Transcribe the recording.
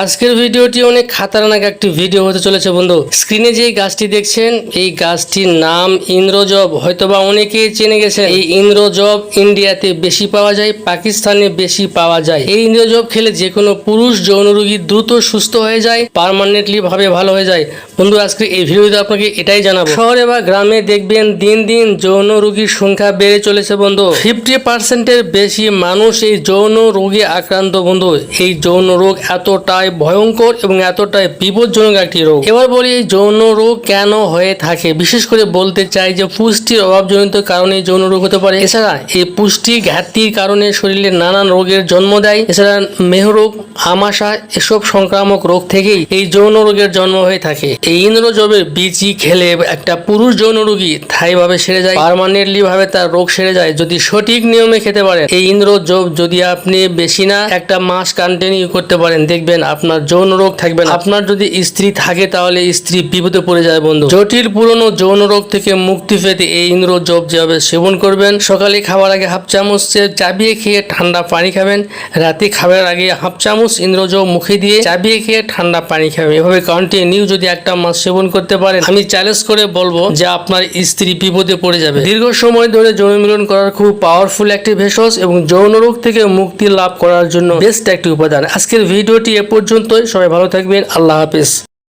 আজকের ভিডিওটি অনেক খাতারনাক একটি ভিডিও হতে চলেছে বন্ধু। স্ক্রিনে যে গাছটি দেখছেন এই গাছটির নাম ইন্দ্রজব। হয়তোবা অনেকেই চেনে গেছেন। এই ইন্দ্রজব ইন্ডিয়াতে বেশি পাওয়া যায়, পাকিস্তানে বেশি পাওয়া যায়। এই ইন্দ্রজব খেলে যে কোনো পুরুষ যৌন রোগী দ্রুত সুস্থ হয়ে যায়, পার্মানেন্টলি ভাবে ভালো হয়ে যায়। বন্ধু আজকে এই ভিডিওতে আপনাকে এটাই জানাবো। শহরে বা গ্রামে দেখবেন দিন দিন যৌন রোগীর সংখ্যা বেড়ে চলেছে বন্ধু। 50%-এর বেশি মানুষ এই যৌন রোগে আক্রান্ত বন্ধু। এই যৌন রোগ এতটাই ভয়ঙ্কর এবং এতটাই বিপজ্জনক একটি রোগ। এবার বলি এই যৌন রোগ কেন হয়ে থাকে। বিশেষ করে বলতে চাই যে পুষ্টির অভাবজনিত কারণে যৌন রোগ হতে পারে। এছাড়া এই পুষ্টি ঘাটতির কারণে শরীরে নানান রোগের জন্ম দেয়। এছাড়া মেহরোগ, আমাশা এসব সংক্রামক রোগ থেকেই এই যৌন রোগের জন্ম হয়ে থাকে। এই ইন্দ্রজবের বীজই খেলে একটা পুরুষ যৌন রোগী স্থায়ীভাবে সেরে যায়, পার্মানেন্টলি ভাবে তার রোগ সেরে যায় যদি সঠিক নিয়মে খেতে পারেন। এই ইন্দ্রজব যদি আপনি বেশি না একটা মাস কন্টিনিউ করতে পারেন, দেখবেন আপনার যৌন রোগ থাকবে না। আপনার যদি স্ত্রী থাকে তাহলে স্ত্রী বিপদে পড়ে যায় বন্ধু। জটিল পুরনো যৌন রোগ থেকে মুক্তি পেতে এই ইন্দ্রজব যেভাবে সেবন করবেন, সকালে খাবার আগে হাফ চামচ চাবিয়ে খেয়ে ঠান্ডা পানি খাবেন, রাতে খাবার আগে হাফ চামচ ইন্দ্রজব মুখে দিয়ে চাবিয়ে খেয়ে ঠান্ডা পানি খাবেন। এভাবে কন্টিনিউ যদি একটা মাস সেবন করতে পারেন, আমি চ্যালেঞ্জ করে বলবো যে আপনার স্ত্রী বিপদে পড়ে যাবে। দীর্ঘ সময় ধরে যৌন মিলন করার খুব পাওয়ারফুল একটি ভেষজ এবং যৌন রোগ থেকে মুক্তি লাভ করার জন্য বেস্ট একটি উপাদান। আজকের ভিডিওটি এ পর্যন্তই। সবাই ভালো থাকবেন। আল্লাহ হাফেজ।